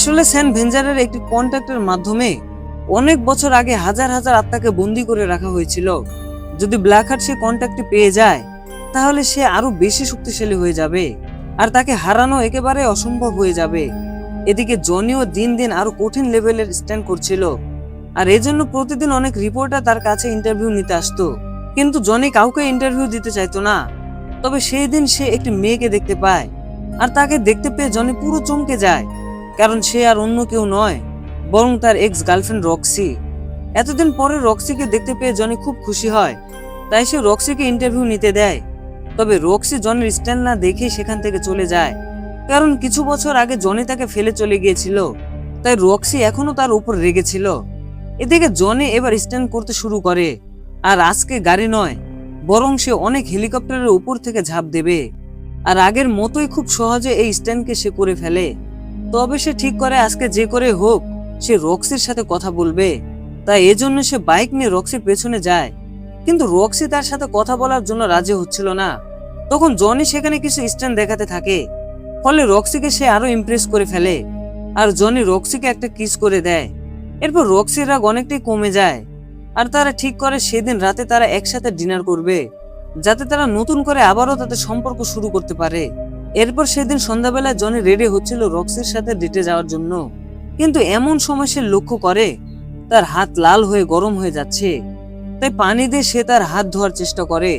আসলে সেন্ট ভেঞ্জারের একটি কন্ট্রাক্টের মাধ্যমে অনেক বছর আগে হাজার হাজার আত্মাকে বন্দী করে রাখা হয়েছিল। যদি ব্ল্যাক হার্ট সে কন্ট্রাক্টটি পেয়ে যায় তাহলে সে আরো বেশি শক্তিশালী হয়ে যাবে আর তাকে হারানো একেবারে অসম্ভব হয়ে যাবে। এদিকে জনিও দিন দিন আরো কঠিন লেভেলের স্ট্যান্ড করছিল, আর এজন্য প্রতিদিন অনেক রিপোর্টার তার কাছে ইন্টারভিউ নিতে আসতো। কিন্তু জনি কাউকে ইন্টারভিউ দিতে চাইতো না। তবে সেই দিন সে একটি মেয়েকে দেখতে পায়, আর তাকে দেখতে পেয়ে জনি পুরো চমকে যায়, কারণ সে আর অন্য কেউ নয় বরং তার এক্স গার্লফ্রেন্ড রক্সি। এতদিন পরে রক্সিকে দেখতে পেয়ে জনি খুব খুশি হয়, তাই সে রক্সিকে ইন্টারভিউ নিতে দেয়। তবে রক্সি জনির স্ট্যান্ড না দেখে সেখান থেকে চলে যায়, কারণ কিছু বছর আগে জনি তাকে ফেলে চলে গিয়েছিল, তাই রক্সি এখনো তার উপর রেগেছিল। এদিকে জনি এবার স্ট্যান্ড করতে শুরু করে, আর আজকে গাড়ি নয় বরং সে অনেক হেলিকপ্টারের উপর থেকে ঝাঁপ দেবে, আর আগের মতোই খুব সহজে এই স্ট্যান্ডকে সে করে ফেলে। তবে সে ঠিক করে আজকে যে করে হোক সে রক্সির সাথে কথা বলবে, তাই এজন্য সে বাইক নিয়ে রক্সির পেছনে যায়। কিন্তু রক্সি তার সাথে কথা বলার জন্য রাজি হচ্ছিল না। তখন জনি সেখানে কিছু স্ট্যান্ড দেখাতে থাকে, ফলে রক্সিকে সে আরো ইমপ্রেস করে ফেলে, আর জনি রক্সিকে একটা কিস করে দেয়। এরপর রক্সির রাগ অনেকটাই কমে যায়, আর তারা ঠিক করে সেদিন রাতে তারা একসাথে ডিনার করবে, যাতে তারা নতুন করে আবারও তাদের সম্পর্ক শুরু করতে পারে। এরপর সেদিন সন্ধ্যাবেলায় জনি রেডি হচ্ছিল রক্সির সাথে ডেটে যাওয়ার জন্য, কিন্তু এমন সময় সে লক্ষ্য করে তার হাত লাল হয়ে গরম হয়ে যাচ্ছে। তাই পানি দিয়ে সে তার হাত ধোয়ার চেষ্টা করে,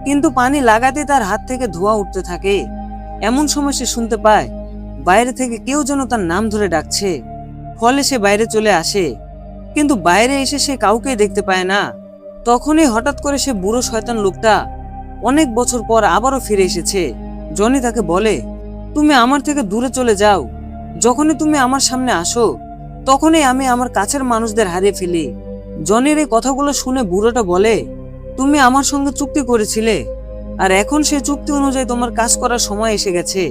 কিন্তু পানি লাগাতে তার হাত থেকে ধোঁয়া উঠতে থাকে। এমন সময় সে শুনতে পায় বাইরে থেকে কেউ যেন তার নাম ধরে ডাকছে, ফলে সে বাইরে চলে আসে, কিন্তু বাইরে এসে সে কাউকেই দেখতে পায় না। তখনই হঠাৎ করে সে বুড়ো শয়তান লোকটা অনেক বছর পর আবারও ফিরে এসেছে। জনি তাকে বলে, তুমি আমার থেকে দূরে চলে যাও, যখনই তুমি আমার সামনে আসো তখনই আমি আমার কাছের মানুষদের হারিয়ে ফেলি। জনির এই কথাগুলো শুনে বুড়োটা বলে, তুমি আমার সঙ্গে চুক্তি করেছিলে, আর এখন সেই চুক্তি অনুযায়ী তোমার কাজ করার সময় এসে গেছে।